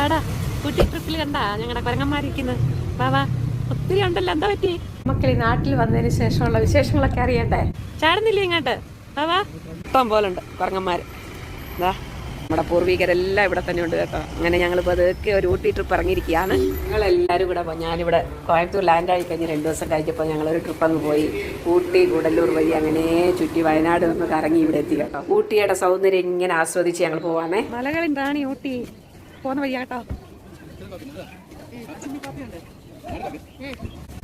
വാടാ കുട്ടി ട്രിപ്പിൽ കണ്ടാ ഞങ്ങളുടെ കുരങ്ങന്മാരിക്കുന്നത്. വാ ഒത്തിരി ഉണ്ടല്ലോ, എന്താ പറ്റി? മക്കളി നാട്ടിൽ വന്നതിന് ശേഷമുള്ള വിശേഷങ്ങളൊക്കെ അറിയണ്ടേ? ചാടുന്നില്ലേ ഇങ്ങോട്ട്? വാ ഇഷ്ടം പോലെ ഉണ്ട് കുരങ്ങന്മാർ. എന്താ നമ്മുടെ പൂർവികരെല്ലാം ഇവിടെ തന്നെ ഉണ്ട് കേട്ടോ. അങ്ങനെ ഞങ്ങളിപ്പോൾ അതൊക്കെ ഒരു ഊട്ടി ട്രിപ്പ് ഇറങ്ങിയിരിക്കുകയാണ്. ഞങ്ങളെല്ലാവരും കൂടെ ഞാനിവിടെ കോയമ്പത്തൂർ ലാൻഡായി കഴിഞ്ഞ് 2 ദിവസം കഴിഞ്ഞപ്പോൾ ഞങ്ങളൊരു ട്രിപ്പ് അങ്ങ് പോയി. ഊട്ടി കൂടല്ലൂർ വഴി അങ്ങനെ ചുറ്റി വയനാട് നിന്ന് കറങ്ങി ഇവിടെ എത്തി കേട്ടോ. ഊട്ടിയുടെ സൗന്ദര്യം ഇങ്ങനെ ആസ്വദിച്ച് ഞങ്ങൾ പോവാണേ. മലകളിലാണ് ഊട്ടി പോകുന്ന വഴി കേട്ടോ.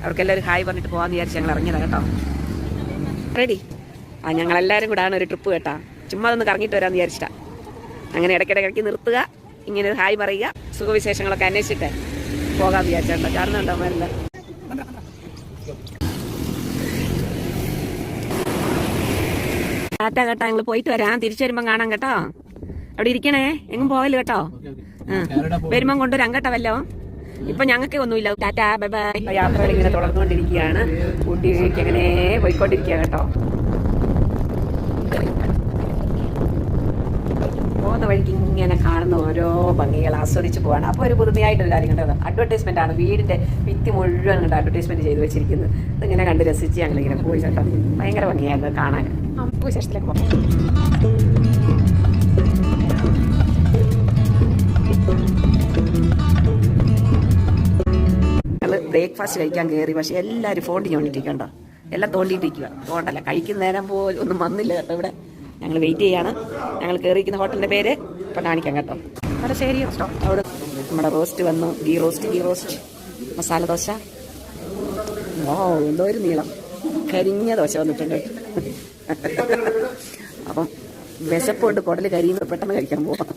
അവർക്കെല്ലാവരും ഹായ് പറഞ്ഞിട്ട് പോകാമെന്ന് വിചാരിച്ച് ഞങ്ങൾ ഇറങ്ങിയതാണ് കേട്ടോ. റെഡി? ഞങ്ങളെല്ലാവരും കൂടാണ് ഒരു ട്രിപ്പ് കേട്ടോ. ചുമ്മാ ഒന്ന് കറങ്ങിയിട്ട് വരാമെന്ന് വിചാരിച്ചിട്ടാ. അങ്ങനെ ഇടയ്ക്കിടയ്ക്ക് നിർത്തുക, ഇങ്ങനെ ഹായ് പറയുക, സുഖവിശേഷങ്ങളൊക്കെ അന്വേഷിച്ചിട്ട് പോകാമെന്ന് വിചാരിച്ചിട്ടുണ്ടോ. ചാടുന്നുണ്ടോ മരുന്ന്? ടാറ്റ കേട്ടോ, ഞങ്ങൾ പോയിട്ട് വരാം. തിരിച്ചു വരുമ്പം കാണാം കേട്ടോ. അവിടെ ഇരിക്കണേ, എങ്ങും പോകല് കേട്ടോ. വരുമ്പം കൊണ്ടുവരാം കേട്ടോ വല്ലോ. ഇപ്പൊ ഞങ്ങൾക്ക് ഒന്നുമില്ല. Tata bye bye. യാത്രകൾ ഇങ്ങനെ തുടർന്നുകൊണ്ടിരിക്കുകയാണ്. ഊട്ടിയിലേക്ക് അങ്ങനെ പോയിക്കൊണ്ടിരിക്കുക കേട്ടോ. പോകുന്ന വഴിക്ക് ഇങ്ങനെ കാണുന്ന ഓരോ ഭംഗികൾ ആസ്വദിച്ച് പോവാണ്. അപ്പോൾ ഒരു പുതുമയായിട്ടൊരു കാര്യം കണ്ടത് അഡ്വർടൈസ്മെന്റ് ആണ്. വീടിന്റെ ഭിത്തി മുഴുവൻ കണ്ട് അഡ്വർടൈസ്മെന്റ് ചെയ്ത് വെച്ചിരിക്കുന്നത്. ഇതിങ്ങനെ കണ്ട് രസിച്ച് ഞങ്ങളിങ്ങനെ പോയി കേട്ടോ. ഭയങ്കര ഭംഗിയായിരുന്നു കാണാൻ. വിശേഷത്തിലേക്ക് പോകാം. ബ്രേക്ക്ഫാസ്റ്റ് കഴിക്കാൻ കയറി, പക്ഷെ എല്ലാവരും ഫോൺ ചെയ്തോണ്ടിരിക്കണ്ടോ. എല്ലാം തോണ്ടിയിട്ടിരിക്കുക. തോണ്ടല്ല, കഴിക്കുന്ന നേരം പോലും ഒന്നും വന്നില്ല കേട്ടോ. ഇവിടെ ഞങ്ങൾ വെയിറ്റ് ചെയ്യാണ്. ഞങ്ങൾ കയറിയിരിക്കുന്ന ഹോട്ടലിൻ്റെ പേര് ഇപ്പം കാണിക്കാം കേട്ടോ. അവിടെ ശരി കേട്ടോ. അവിടെ നമ്മുടെ റോസ്റ്റ് വന്നു. ഗീ റോസ്റ്റ് മസാല ദോശ. ഓ എന്തോ ഒരു നീളം കരിഞ്ഞ ദോശ വന്നിട്ടുണ്ട്. അപ്പം വിശപ്പുണ്ട്, കുടൽ കരിയുന്നത് പെട്ടെന്ന് കഴിക്കാൻ പോകാം.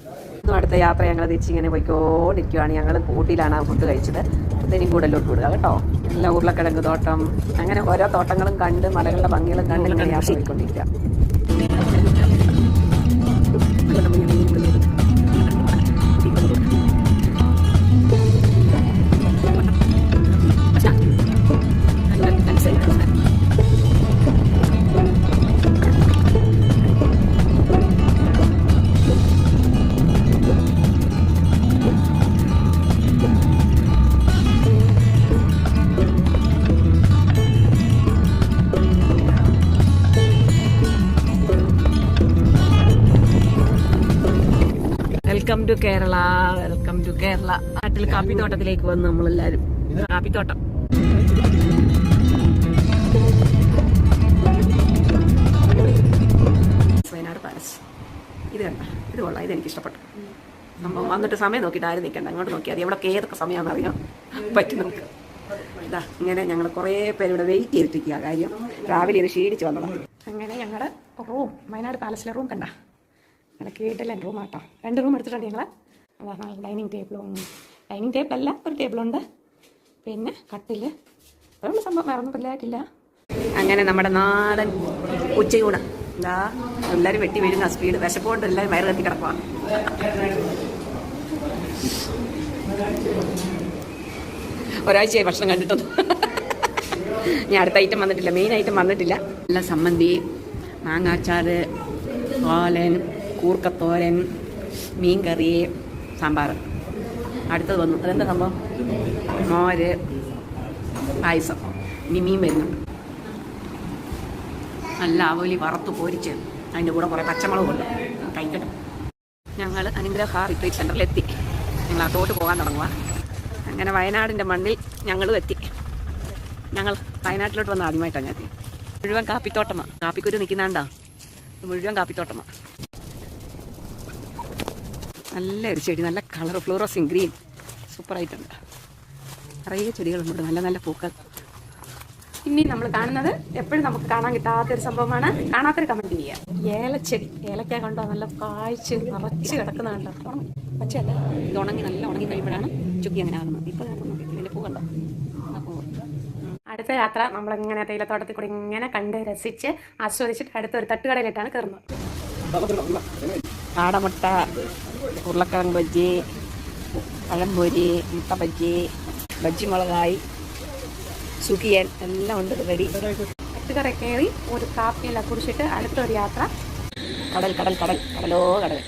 അടുത്ത യാത്ര ഞങ്ങൾ തിരിച്ചിങ്ങനെ പോയിക്കൊണ്ടിരിക്കുകയാണ്. ഞങ്ങൾ ഊട്ടിയിലാണ് ഫുഡ് കഴിച്ചത്. ഇതിനും കൂടലോട്ട് വിടുക കേട്ടോ. എല്ലാ ഉരുളക്കിഴങ്ങ് തോട്ടം, അങ്ങനെ ഓരോ തോട്ടങ്ങളും കണ്ട് മലകളുടെ ഭംഗികളും കണ്ട് ഇങ്ങനെ യാത്ര പോയിക്കൊണ്ടിരിക്കുക. Welcome to Kerala, welcome to Kerala. നാട്ടിൽ കാപ്പിത്തോട്ടത്തിലേക്ക് വന്നു നമ്മളെല്ലാരും. കാപ്പിത്തോട്ടം വയനാട് പാലസ്. ഇത് കണ്ട, ഇത് കൊള്ളാം, ഇതെനിക്ക് ഇഷ്ടപ്പെട്ടു. നമ്മൾ വന്നിട്ട് സമയം നോക്കിയിട്ട് ആരും നിൽക്കണ്ട, അങ്ങോട്ട് നോക്കിയാൽ മതി. എവിടെ ഏതൊക്കെ സമയമാണെന്ന് അറിയാം പറ്റും നമുക്ക്. ഇതാ ഇങ്ങനെ ഞങ്ങൾ കുറേ പേര് ഇവിടെ വെയിറ്റ് ചെയ്തിട്ടിരിക്കുക. കാര്യം രാവിലെ ഇത് ക്ഷീണിച്ച് വന്നതാണ്. അങ്ങനെ ഞങ്ങളുടെ റൂം, വയനാട് പാലസിലെ റൂം കണ്ട നല്ല കേട്ടില്ല റൂം ആട്ടോ. 2 റൂം എടുത്തിട്ടുണ്ട് ഞങ്ങൾ. അതാണ് ഡൈനിങ് ടേബിളല്ല, ഒരു ടേബിളുണ്ട്, പിന്നെ കട്ടില്, വേറൊന്നും സംഭവം വേറൊന്നും പിള്ളേറ്റില്ല. അങ്ങനെ നമ്മുടെ നാടൻ ഉച്ചയൂണ് എന്താ എല്ലാവരും വെട്ടി വീഴുന്ന സ്പീഡ്. വിശപ്പുകൊണ്ട് എല്ലാവരും വയറ് കത്തി കിടക്കുക. ഒരാഴ്ചയായി ഭക്ഷണം കണ്ടിട്ടൊന്നും. ഞാൻ അടുത്ത ഐറ്റം വന്നിട്ടില്ല, മെയിൻ ഐറ്റം വന്നിട്ടില്ല. നല്ല സമ്മന്തി, മാങ്ങാച്ചാറ്, ഓലൻ, കൂർക്കത്തോരൻ, മീൻ കറി, സാമ്പാർ. അടുത്തത് വന്നു. അതെന്താ സംഭവം? മോര്, പായസം. ഇനി മീൻ വരുന്നുണ്ട്. നല്ല ആവോലി വറുത്ത് പൊരിച്ച് അതിൻ്റെ കൂടെ കുറേ പച്ചമുളക് കൊണ്ട് കഴിക്കട്ടെ. ഞങ്ങൾ അനുഗ്രഹ റിട്രീറ്റ് സെൻ്ററിലെത്തി. ഞങ്ങൾ അതോട്ട് പോകാൻ തുടങ്ങുക. അങ്ങനെ വയനാടിൻ്റെ മണ്ണിൽ ഞങ്ങളും എത്തി. ഞങ്ങൾ വയനാട്ടിലോട്ട് വന്ന് ആദ്യമായിട്ടാണ് ഞാൻ എത്തി. മുഴുവൻ കാപ്പിത്തോട്ടമാണ്. കാപ്പിക്കുരു നിൽക്കുന്നാണ്ടാ, മുഴുവൻ കാപ്പിത്തോട്ടമാണ്. നല്ലൊരു ചെടി, നല്ല കളർ, ഫ്ലൂറസിങ് ഗ്രീൻ, സൂപ്പറായിട്ടുണ്ട്. നിറയെ ചെടികളുണ്ട്, നല്ല നല്ല പൂക്കൾ. ഇനി നമ്മൾ കാണുന്നത് എപ്പോഴും നമുക്ക് കാണാൻ കിട്ടാത്തൊരു സംഭവമാണ്. കാണാത്തൊരു കമൻറ്റ് ചെയ്യുക. ഏലച്ചെടി, ഏലക്ക കണ്ടോ, നല്ല കാഴ്ച നിറച്ച് കിടക്കുന്ന കണ്ടോ. പച്ചയല്ല, ഇത് ഉണങ്ങി, നല്ല ഉണങ്ങി കഴിയുമ്പോഴാണ് ചുക്കി അങ്ങനെ ആകുന്നത്. ഇപ്പോൾ ഇതിൻ്റെ പൂ കണ്ടോ. അപ്പോൾ അടുത്ത യാത്ര നമ്മളിങ്ങനെ തേയിലത്തോട്ടത്തിൽ കൂടി ഇങ്ങനെ കണ്ട് രസിച്ച് ആസ്വദിച്ചിട്ട് അടുത്തൊരു തട്ടുകടയിലിട്ടാണ് കയറുന്നത്. ആടമുട്ട, ഉരുളക്കിഴങ്ങ് ബജ്ജി, പഴംപൊരി, മുട്ട ബജ്ജി, ബജ്ജി മുളകായി, സുഖിയൻ എല്ലാം ഉണ്ട് റെഡി. തട്ടുകട കയറി ഒരു കാപ്പിയെല്ലാം കുടിച്ചിട്ട് അടുത്തൊരു യാത്ര. കടലോ കടൽ.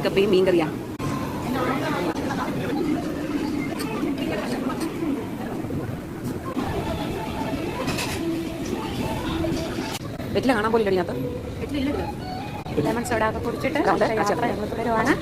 കപ്പയും മീൻ കറിയാണ്. വെറ്റില കാണാൻ പോലും ഇല്ല. ലെമൺ സോഡ ഒക്കെ കുടിച്ചിട്ട് യാത്ര ഞങ്ങൾ തുടരുവാണ്.